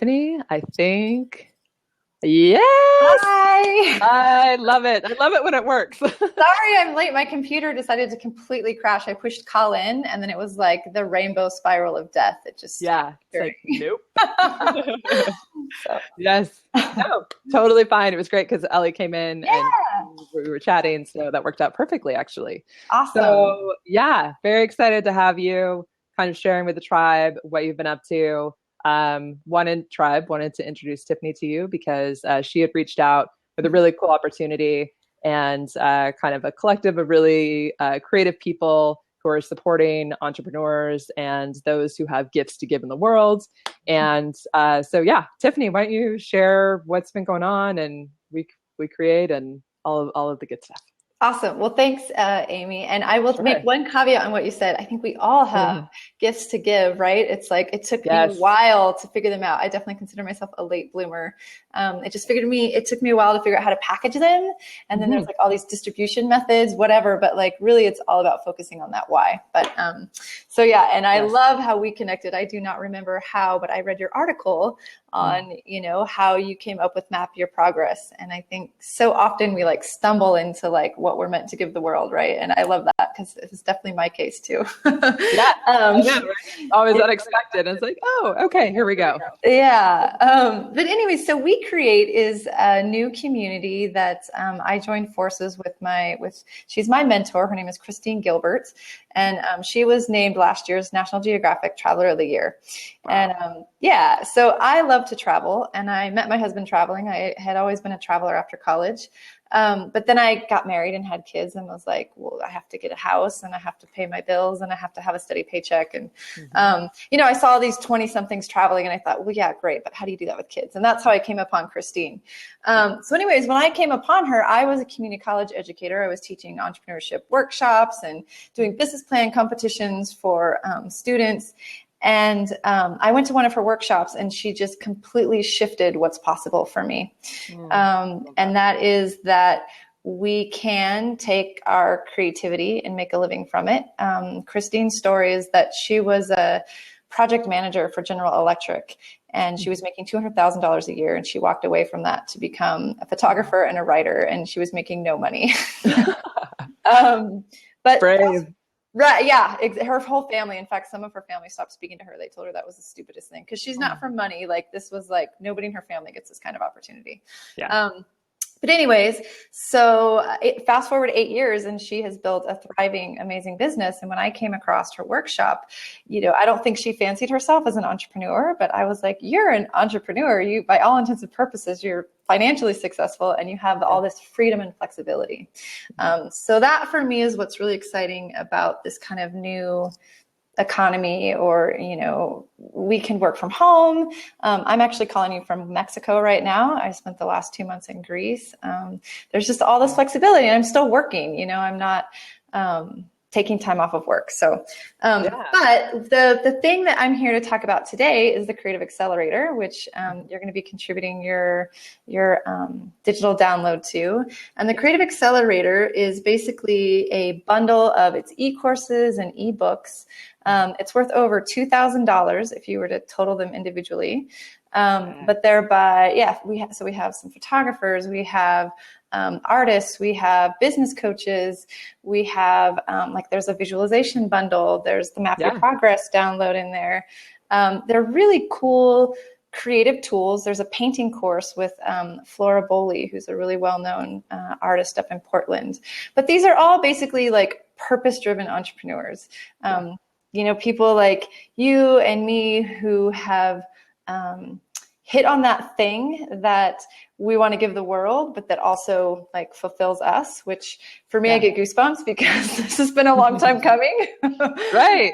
Tiffany, I think. Yes, Hi. I love it. I love it when it works. Sorry I'm late. My computer decided to completely crash. I pushed call in and then it was like the rainbow spiral of death. It just stopped Yeah, it's like, nope. So, Yes, no, totally fine. It was great because Ellie came in and yeah, we were chatting, so that worked out perfectly, actually. awesome. So, yeah, very excited to have you kind of sharing with the tribe what you've been up to. Wanted to introduce Tiffany to you because she had reached out with a really cool opportunity and kind of a collective of really creative people who are supporting entrepreneurs and those who have gifts to give in the world. And so, yeah, Tiffany, why don't you share what's been going on and we create and all of the good stuff. Awesome. Well, thanks, Amy. And I will make Sure. one caveat on what you said. I think we all have gifts to give, right? It's like it took me a Yes. while to figure them out. I definitely consider myself a late bloomer. It took me a while to figure out how to package them. And then there's like all these distribution methods, whatever. But like really, it's all about focusing on that why. But so yeah, and I Yes. love how we connected. I do not remember how, but I read your article on how you came up with Map Your Progress. And I think so often we like stumble into like what we're meant to give the world, right? And I love that because it's definitely my case too. Yeah. I know, right? Always unexpected. And it's like, oh, okay, here we go. Yeah. But anyway, so WeCreate is a new community that I joined forces with she's my mentor. Her name is Christine Gilbert. And she was named last year's National Geographic Traveler of the Year. Wow. And yeah, so I love to travel and I met my husband traveling. I had always been a traveler after college. But then I got married and had kids and was like, well, I have to get a house and I have to pay my bills and I have to have a steady paycheck. And, I saw these 20 somethings traveling and I thought, well, yeah, great. But how do you do that with kids? And that's how I came upon Christine. So anyways, when I came upon her, I was a community college educator. I was teaching entrepreneurship workshops and doing business plan competitions for students. And I went to one of her workshops and she just completely shifted what's possible for me. And that is that we can take our creativity and make a living from it. Christine's story is that she was a project manager for General Electric and she was making $200,000 a year. And she walked away from that to become a photographer and a writer. And she was making no money. But Brave. Right. Yeah. Her whole family. In fact, some of her family stopped speaking to her. They told her that was the stupidest thing because she's not from money. Like this was like nobody in her family gets this kind of opportunity. Yeah. But anyways, so fast forward 8 years and she has built a thriving, amazing business. And when I came across her workshop, I don't think she fancied herself as an entrepreneur, but I was like, you're an entrepreneur. You, by all intents and purposes, you're financially successful and you have all this freedom and flexibility. So that for me is what's really exciting about this kind of new economy, or we can work from home. I'm actually calling you from Mexico right now. I spent the last 2 months in Greece. There's just all this flexibility and I'm still working. I'm not taking time off of work. So but the thing that I'm here to talk about today is the Creative Accelerator, which you're going to be contributing your digital download to. And the Creative Accelerator is basically a bundle of its e-courses and e-books. It's worth over $2,000 if you were to total them individually. But they're we have some photographers, we have artists, we have business coaches, we have there's a visualization bundle, there's the Map Your Progress download in there. They're really cool creative tools. There's a painting course with Flora Bowley, who's a really well-known artist up in Portland. But these are all basically like purpose-driven entrepreneurs. People like you and me who have hit on that thing that we want to give the world, but that also like fulfills us, which for me, I get goosebumps because this has been a long time coming. Right.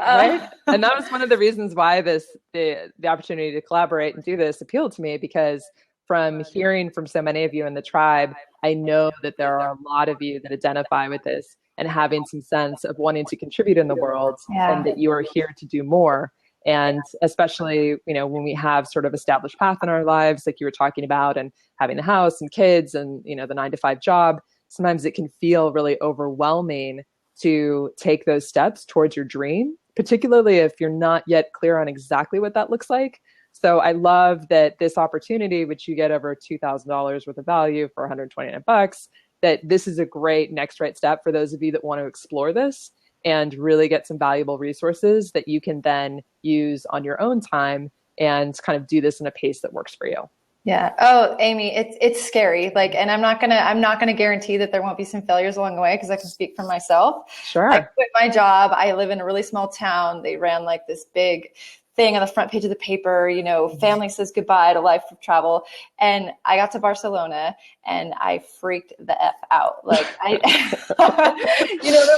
And that was one of the reasons why the opportunity to collaborate and do this appealed to me, because from hearing from so many of you in the tribe, I know that there are a lot of you that identify with this and having some sense of wanting to contribute in the world and that you are here to do more. And especially, when we have sort of established path in our lives, like you were talking about, and having the house and kids and, the 9-to-5 job, sometimes it can feel really overwhelming to take those steps towards your dream, particularly if you're not yet clear on exactly what that looks like. So I love that this opportunity, which you get over $2,000 worth of value for 129 bucks, that this is a great next right step for those of you that want to explore this and really get some valuable resources that you can then use on your own time and kind of do this in a pace that works for you. Yeah. Oh, Amy, it's scary. Like, and I'm not gonna guarantee that there won't be some failures along the way because I can speak for myself. I Sure. quit my job. I live in a really small town. They ran like this big thing on the front page of the paper, family says goodbye to life of travel. And I got to Barcelona and I freaked the F out. Like they're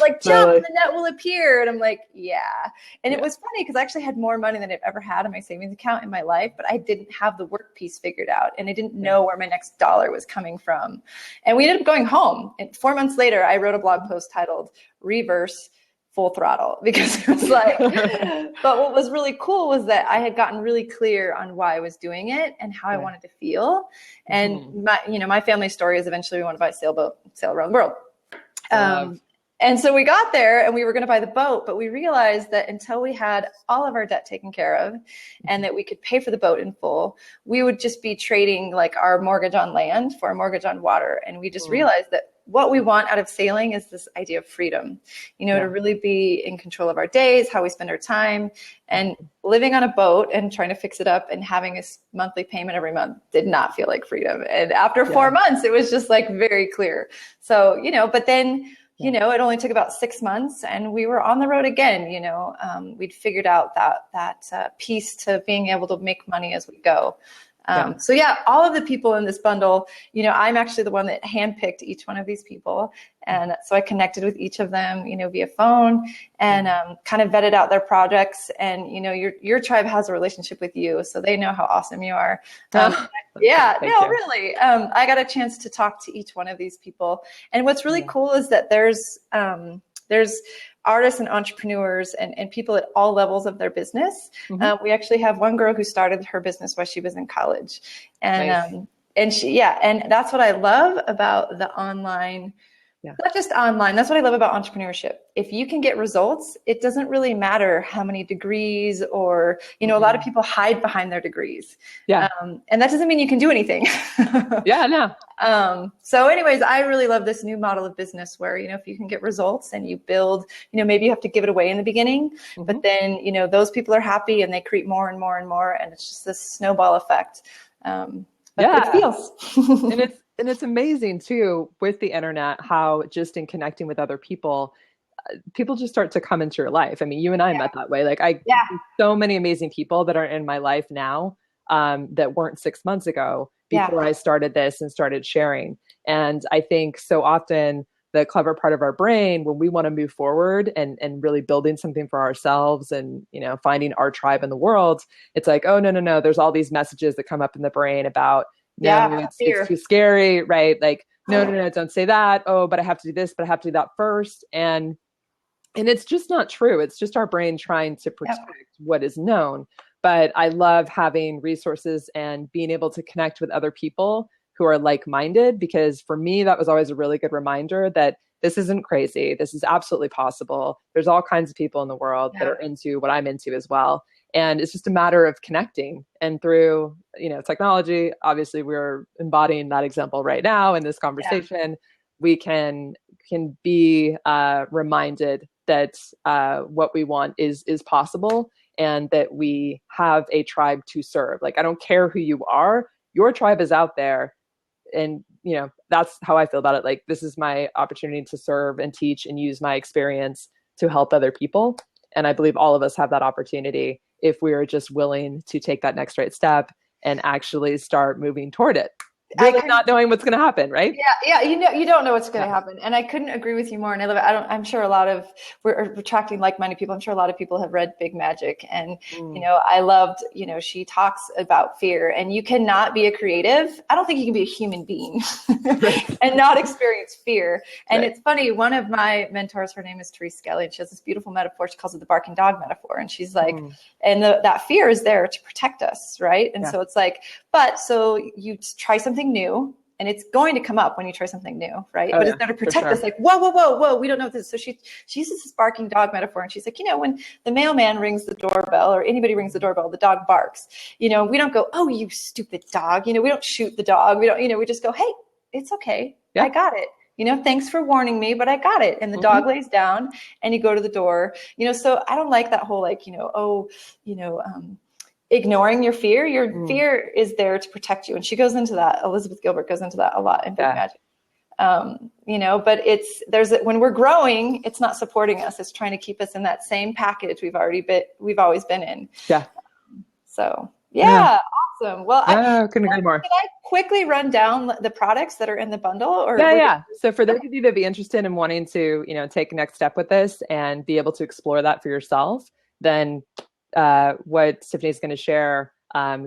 like, jump and the net will appear. And I'm like, yeah. And it was funny because I actually had more money than I've ever had in my savings account in my life, but I didn't have the work piece figured out. And I didn't know where my next dollar was coming from. And we ended up going home. And 4 months later, I wrote a blog post titled Reverse Full Throttle, because it was like, but what was really cool was that I had gotten really clear on why I was doing it and how I wanted to feel. And my family story is eventually we want to buy a sailboat, sail around the world. And so we got there and we were going to buy the boat, but we realized that until we had all of our debt taken care of and that we could pay for the boat in full, we would just be trading like our mortgage on land for a mortgage on water. And we just realized that what we want out of sailing is this idea of freedom, to really be in control of our days, how we spend our time, and living on a boat and trying to fix it up and having a monthly payment every month did not feel like freedom. And after 4 months, it was just like very clear. So, but then, it only took about 6 months and we were on the road again. We'd figured out that piece to being able to make money as we go. So all of the people in this bundle, I'm actually the one that handpicked each one of these people. And so I connected with each of them, via phone and kind of vetted out their projects. And, your tribe has a relationship with you, so they know how awesome you are. Really. I got a chance to talk to each one of these people. And what's really cool is that there's artists and entrepreneurs and people at all levels of their business. We actually have one girl who started her business while she was in college. And and that's what I love about the online, not just online. That's what I love about entrepreneurship. If you can get results, it doesn't really matter how many degrees or, a lot of people hide behind their degrees. And that doesn't mean you can do anything. So anyways, I really love this new model of business where, if you can get results and you build, maybe you have to give it away in the beginning, but then, those people are happy and they create more and more and more. And it's just this snowball effect. It feels. And it's amazing too with the internet, how just in connecting with other people just start to come into your life. I mean, you and I met that way. Like so many amazing people that are in my life now that weren't 6 months ago before I started this and started sharing. And I think so often the clever part of our brain, when we want to move forward and really building something for ourselves and, finding our tribe in the world, it's like, oh, no. There's all these messages that come up in the brain about, it's too scary, right? Like, no, don't say that. Oh, but I have to do this, but I have to do that first. And it's just not true. It's just our brain trying to protect what is known. But I love having resources and being able to connect with other people who are like-minded, because for me, that was always a really good reminder that this isn't crazy. This is absolutely possible. There's all kinds of people in the world that are into what I'm into as well. And it's just a matter of connecting. And through, technology, obviously we're embodying that example right now in this conversation. We can be reminded that what we want is possible, and that we have a tribe to serve. Like, I don't care who you are, your tribe is out there. And, that's how I feel about it. Like, this is my opportunity to serve and teach and use my experience to help other people. And I believe all of us have that opportunity if we are just willing to take that next right step and actually start moving toward it. Really not knowing what's going to happen, right? Yeah. You don't know what's going to happen. And I couldn't agree with you more. And I love it. I'm sure we're attracting like-minded people. I'm sure a lot of people have read Big Magic. And, I loved, she talks about fear, and you cannot be a creative. I don't think you can be a human being and not experience fear. And it's funny. One of my mentors, her name is Therese Skelly, and she has this beautiful metaphor. She calls it the barking dog metaphor. And she's like, and that fear is there to protect us. Right. And so it's like, so you try something new, and it's going to come up when you try something new, right? Oh, But yeah, it's there to for protect sure. us, like, whoa, whoa, whoa, whoa, we don't know what this. So she uses this barking dog metaphor, and she's like, when the mailman rings the doorbell or anybody rings the doorbell, the dog barks. We don't go, oh, you stupid dog. We don't shoot the dog. We don't, we just go, hey, it's okay. I Yeah. got it. Thanks for warning me, but I got it. And the dog lays down and you go to the door, so I don't like that whole, like, ignoring your fear. Your fear is there to protect you. And she goes into that. Elizabeth Gilbert goes into that a lot in Big Magic. But when we're growing, it's not supporting us. It's trying to keep us in that same package we've always been in. Yeah. So yeah. Awesome. Well, couldn't agree more. Can I quickly run down the products that are in the bundle? Or Yeah. So for those of you that be interested in wanting to, take next step with this and be able to explore that for yourself, then what Tiffany's going to share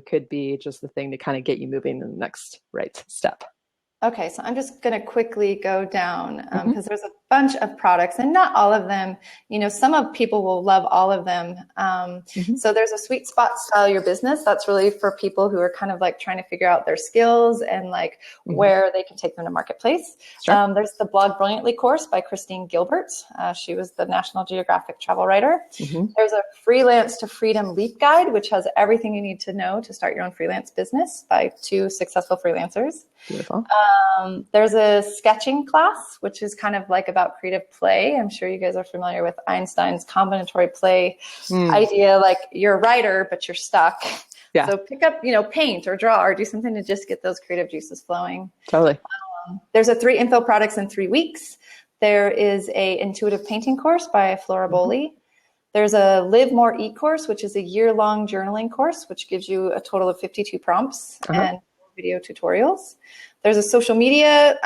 could be just the thing to kind of get you moving in the next right step. Okay, so I'm just going to quickly go down because there's a bunch of products, and not all of them, some of people will love all of them. So there's a sweet spot style your business. That's really for people who are kind of like trying to figure out their skills and like where they can take them to marketplace. Sure. There's the Blog Brilliantly course by Christine Gilbert. She was the National Geographic travel writer. There's a Freelance to Freedom Leap Guide, which has everything you need to know to start your own freelance business by 2 successful freelancers. Beautiful. There's a sketching class, which is kind of like about creative play. I'm sure you guys are familiar with Einstein's combinatory play idea. Like, you're a writer, but you're stuck. Yeah. So pick up, paint or draw or do something to just get those creative juices flowing. Totally. There's a 3 info products in 3 weeks. There is a intuitive painting course by Flora Bowley. There's a Live More e-course, which is a year-long journaling course, which gives you a total of 52 prompts and video tutorials. There's a social media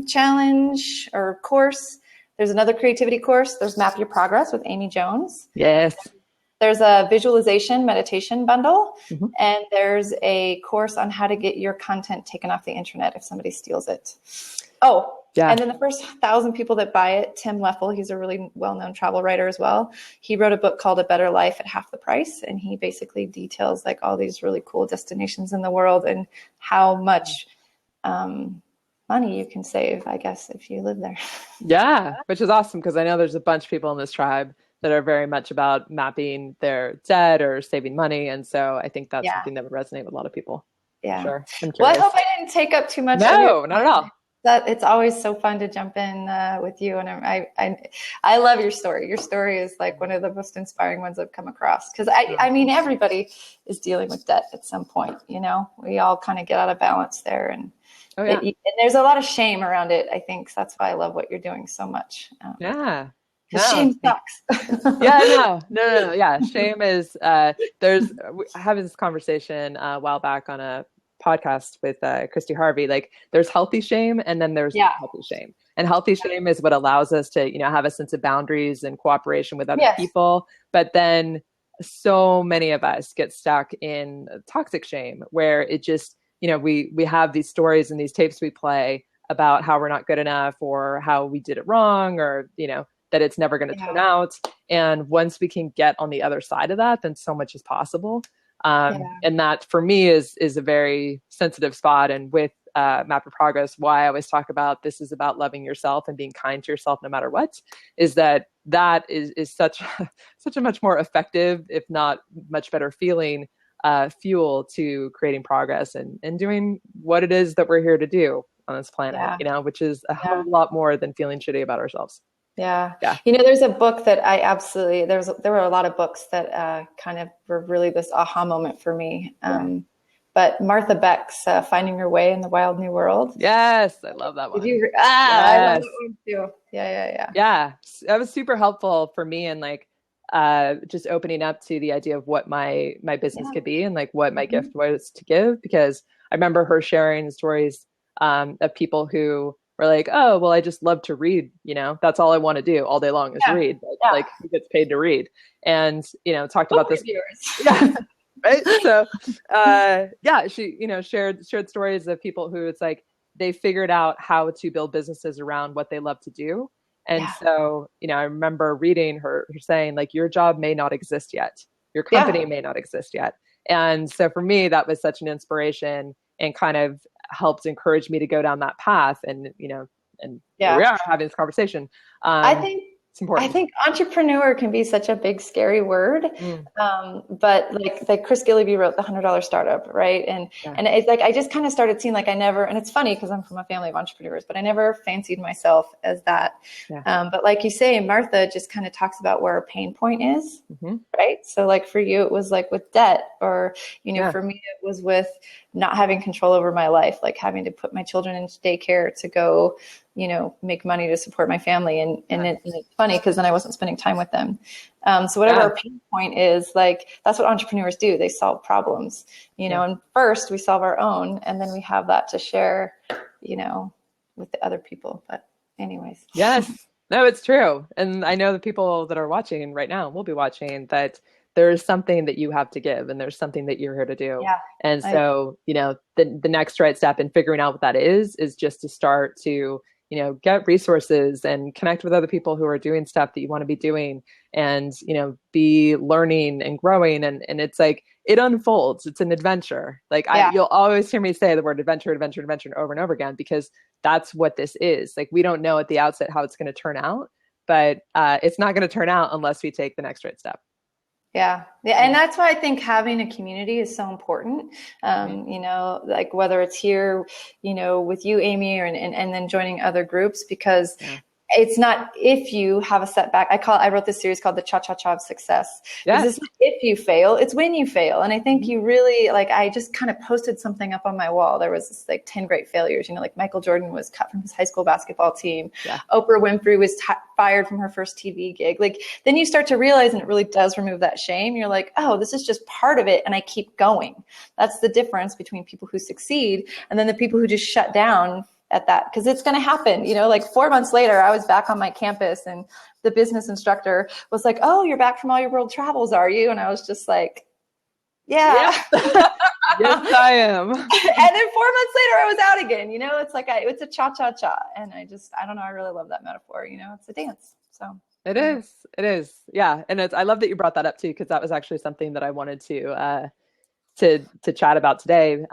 challenge or course. There's another creativity course. There's Map Your Progress with Amy Jones. Yes. There's a visualization meditation bundle. And there's a course on how to get your content taken off the internet if somebody steals it. Oh, yeah. And then the first 1,000 people that buy it, Tim Leffel, he's a really well-known travel writer as well. He wrote a book called A Better Life at Half the Price. And he basically details like all these really cool destinations in the world and how much money you can save, I guess, if you live there. Yeah, which is awesome because I know there's a bunch of people in this tribe that are very much about mapping their debt or saving money. And so I think that's something that would resonate with a lot of people. Yeah. Sure. Well, I hope I didn't take up too much. No, not at all. It's always so fun to jump in with you. And I love your story. Your story is like one of the most inspiring ones I've come across. Because I mean, everybody is dealing with debt at some point, we all kind of get out of balance there. And and there's a lot of shame around it, I think. So that's why I love what you're doing so much. Because shame sucks. No. Yeah. Shame is, I had this conversation a while back on a podcast with Christy Harvey. Like, there's healthy shame and then there's healthy shame. And healthy shame is what allows us to, have a sense of boundaries and cooperation with other people. But then so many of us get stuck in toxic shame where it just, we have these stories and these tapes we play about how we're not good enough or how we did it wrong or, that it's never going to turn out. And once we can get on the other side of that, then so much is possible. And that for me is a very sensitive spot. And with Map Your Progress, why I always talk about this is about loving yourself and being kind to yourself no matter what, is that is such a much more effective, if not much better feeling fuel to creating progress and doing what it is that we're here to do on this planet, which is a hell of a lot more than feeling shitty about ourselves. Yeah. There's a book that I absolutely, there were a lot of books that kind of were really this aha moment for me. But Martha Beck's Finding Your Way in the Wild New World. Yes. I love that one. Did you? I love that one too. Yeah. Yeah. That was super helpful for me and like, just opening up to the idea of what my business could be and like what my gift was to give, because I remember her sharing stories of people who were like, oh, well, I just love to read, that's all I want to do all day long is read. Like who gets paid to read? And, talked about this. Right. So, she, shared stories of people who it's like, they figured out how to build businesses around what they love to do. And so, I remember reading her saying like, your job may not exist yet. Your company may not exist yet. And so for me, that was such an inspiration and kind of helped encourage me to go down that path. And, and here we Yeah. are having this conversation. I think It's I important. think entrepreneur can be such a big, scary word. Mm, But like Chris Gilliby wrote the $100 Startup, right? yeah. And it's like I just kind of started seeing like I never, and it's funny because I'm from a family of entrepreneurs, but I never fancied myself as that. Yeah. But like you say, Martha just kind of talks about where our pain point is, Hmm. right? So like for you, it was like with debt, or Yeah. for me, it was with not having control over my life, like having to put my children into daycare to go, make money to support my family. And it's funny because then I wasn't spending time with them. So whatever Yeah. our pain point is, like that's what entrepreneurs do. They solve problems, Yeah. and first we solve our own, and then we have that to share, with the other people. But anyways. Yes. No, it's true. And I know the people that are watching right now will be watching that there's something that you have to give and there's something that you're here to do. Yeah. And I, so, the next right step in figuring out what that is just to start to, get resources and connect with other people who are doing stuff that you want to be doing and, be learning and growing. And it's like, it unfolds. It's an adventure. Like yeah. you'll always hear me say the word adventure, adventure, adventure over and over again, because that's what this is. Like, we don't know at the outset how it's going to turn out, but it's not going to turn out unless we take the next right step. Yeah. Yeah. And that's why I think having a community is so important. Like whether it's here, with you, Amy, and then joining other groups, because Yeah. it's not if you have a setback. I wrote this series called the Cha-Cha-Cha of Success, because Yes. it's not if you fail, it's when you fail. And I think you really, like, I just kind of posted something up on my wall. There was this like 10 great failures, like Michael Jordan was cut from his high school basketball team. Yeah. Oprah Winfrey was fired from her first TV gig. Like, then you start to realize, and it really does remove that shame. You're like, oh, this is just part of it. And I keep going. That's the difference between people who succeed and then the people who just shut down at that, because it's going to happen. Like 4 months later, I was back on my campus and the business instructor was like, oh, you're back from all your world travels, are you? And I was just like, yeah. Yep. Yes, I am. And then 4 months later, I was out again. It's like it's a cha-cha-cha. And I don't know, I really love that metaphor. It's a dance. So It is. It is. Yeah. And I love that you brought that up too, because that was actually something that I wanted to chat about today,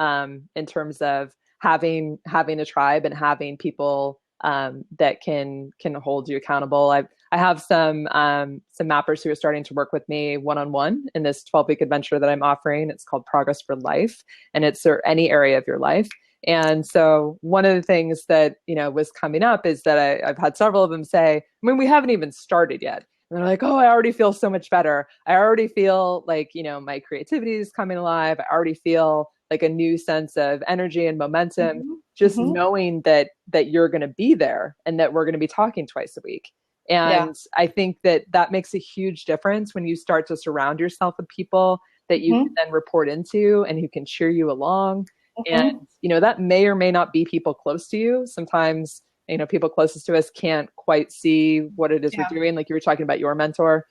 in terms of having a tribe and having people that can hold you accountable. I have some mappers who are starting to work with me one-on-one in this 12-week adventure that I'm offering. It's called Progress for Life, and it's any area of your life. And so one of the things that was coming up is that I've had several of them say, I mean, we haven't even started yet. And they're like, oh, I already feel so much better. I already feel like, my creativity is coming alive. I already feel like a new sense of energy and momentum, just knowing that you're going to be there and that we're going to be talking twice a week. And I think that makes a huge difference when you start to surround yourself with people that you can then report into and who can cheer you along. And, that may or may not be people close to you. Sometimes, people closest to us can't quite see what it is we're doing. Like you were talking about your mentor.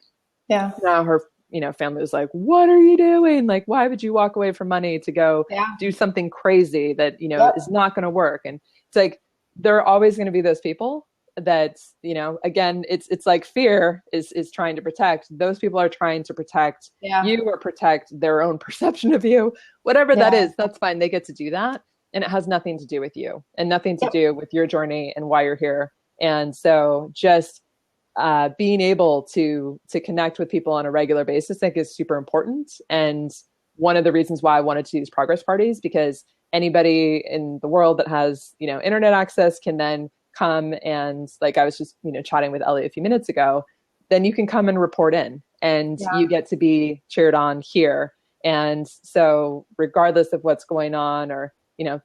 Yeah. Now her, family was like, what are you doing? Like, why would you walk away from money to go do something crazy that, is not going to work? And it's like, there are always going to be those people that, again, it's like fear is trying to protect. Those people are trying to protect you or protect their own perception of you, whatever that is. That's fine. They get to do that. And it has nothing to do with you and nothing to do with your journey and why you're here. And so just being able to connect with people on a regular basis, I think, is super important. And one of the reasons why I wanted to do these progress parties, because anybody in the world that has, internet access can then come and, like I was just, chatting with Ellie a few minutes ago, then you can come and report in and you get to be cheered on here. And so regardless of what's going on, or,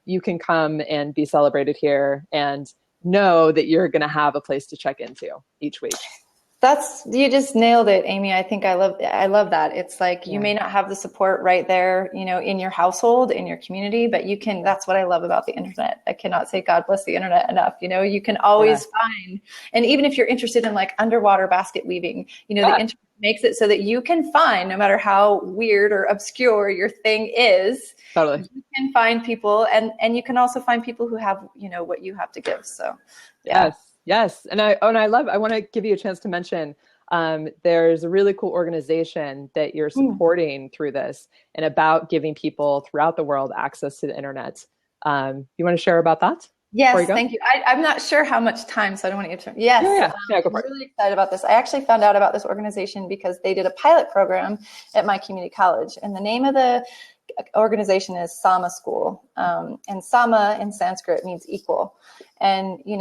you can come and be celebrated here and know that you're going to have a place to check into each week. You just nailed it, Amy. I think I love that. It's like, you may not have the support right there, in your household, in your community, but that's what I love about the internet. I cannot say God bless the internet enough. You can always find, and even if you're interested in like underwater basket weaving, the internet makes it so that you can find, no matter how weird or obscure your thing is, you can find people, and you can also find people who have, what you have to give. So, Yes. And I want to give you a chance to mention, there's a really cool organization that you're supporting through this and about giving people throughout the world access to the internet. You want to share about that before you Yes, go? thank you. I'm not sure how much time, so I don't want to get to. Yes, Yeah, yeah, yeah, go I'm for it. really excited about this. I actually found out about this organization because they did a pilot program at my community college, and the name of the organization is Sama School. And Sama in Sanskrit means equal. And you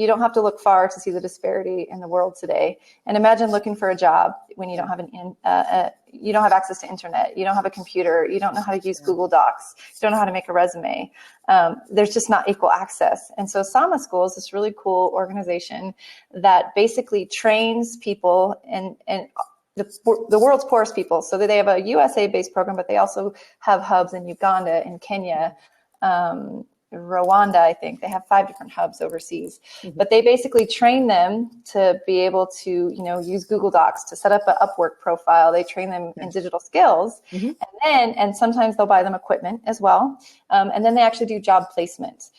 don't have to look far to see the disparity in the world today. And imagine looking for a job when you don't have you don't have access to internet, you don't have a computer, you don't know how to use Google Docs, you don't know how to make a resume. There's just not equal access. And so Sama School is this really cool organization that basically trains people and the world's poorest people. So they have a USA-based program, but they also have hubs in Uganda, in Kenya, Rwanda, I think. They have 5 different hubs overseas. Mm-hmm. But they basically train them to be able to, use Google Docs, to set up an Upwork profile. They train them in digital skills. Mm-hmm. And sometimes they'll buy them equipment as well. And then they actually do job placement.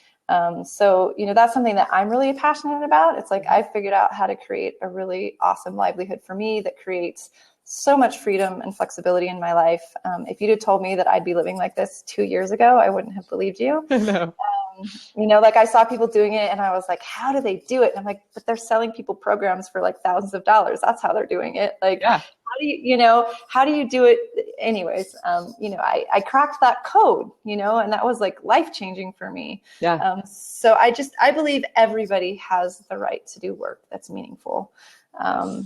So, that's something that I'm really passionate about. It's like I figured out how to create a really awesome livelihood for me that creates so much freedom and flexibility in my life. If you'd have told me that I'd be living like this 2 years ago, I wouldn't have believed you. No. Like I saw people doing it and I was like, how do they do it? And I'm like, but they're selling people programs for like thousands of dollars. That's how they're doing it. Like, how do you do it? Anyways, I cracked that code, and that was like life-changing for me. Yeah. So I believe everybody has the right to do work that's meaningful. So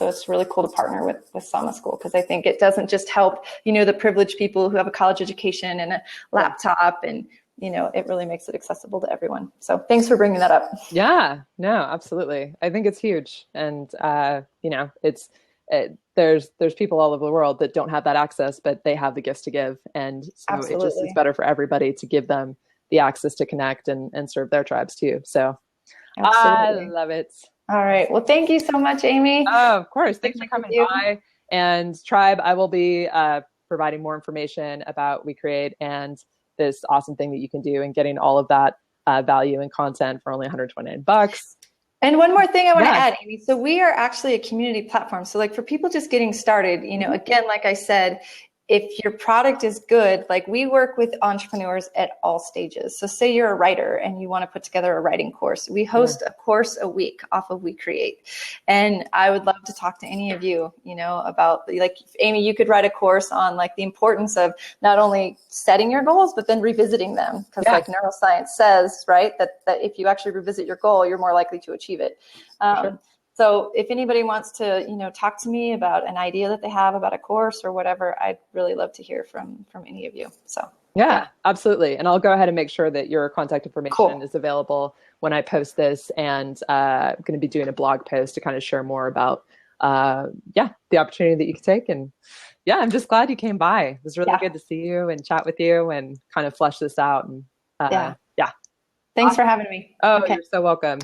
it's really cool to partner with Sama School, because I think it doesn't just help, the privileged people who have a college education and a laptop, and, it really makes it accessible to everyone. So thanks for bringing that up. Yeah, no, absolutely. I think it's huge. And, there's people all over the world that don't have that access, but they have the gifts to give. And so Absolutely. It just is better for everybody to give them the access to connect and serve their tribes too. So Absolutely. I love it. All right. Well, thank you so much, Amy. Oh, of course. Thanks for coming by. And Tribe, I will be providing more information about WeCreate and this awesome thing that you can do, and getting all of that value and content for only $129. And one more thing I want to add, Amy. So we are actually a community platform. So like for people just getting started, again, like I said, if your product is good, like we work with entrepreneurs at all stages. So say you're a writer and you want to put together a writing course. We host a course a week off of WeCreate. And I would love to talk to any of you, about, like, Amy, you could write a course on like the importance of not only setting your goals, but then revisiting them. Because like neuroscience says, right, that if you actually revisit your goal, you're more likely to achieve it. Sure. So if anybody wants to, talk to me about an idea that they have about a course or whatever, I'd really love to hear from any of you. So yeah, absolutely. And I'll go ahead and make sure that your contact information is available when I post this. And I'm going to be doing a blog post to kind of share more about, the opportunity that you can take. And yeah, I'm just glad you came by. It was really good to see you and chat with you and kind of flesh this out. And Thanks for having me. Oh, you're so welcome.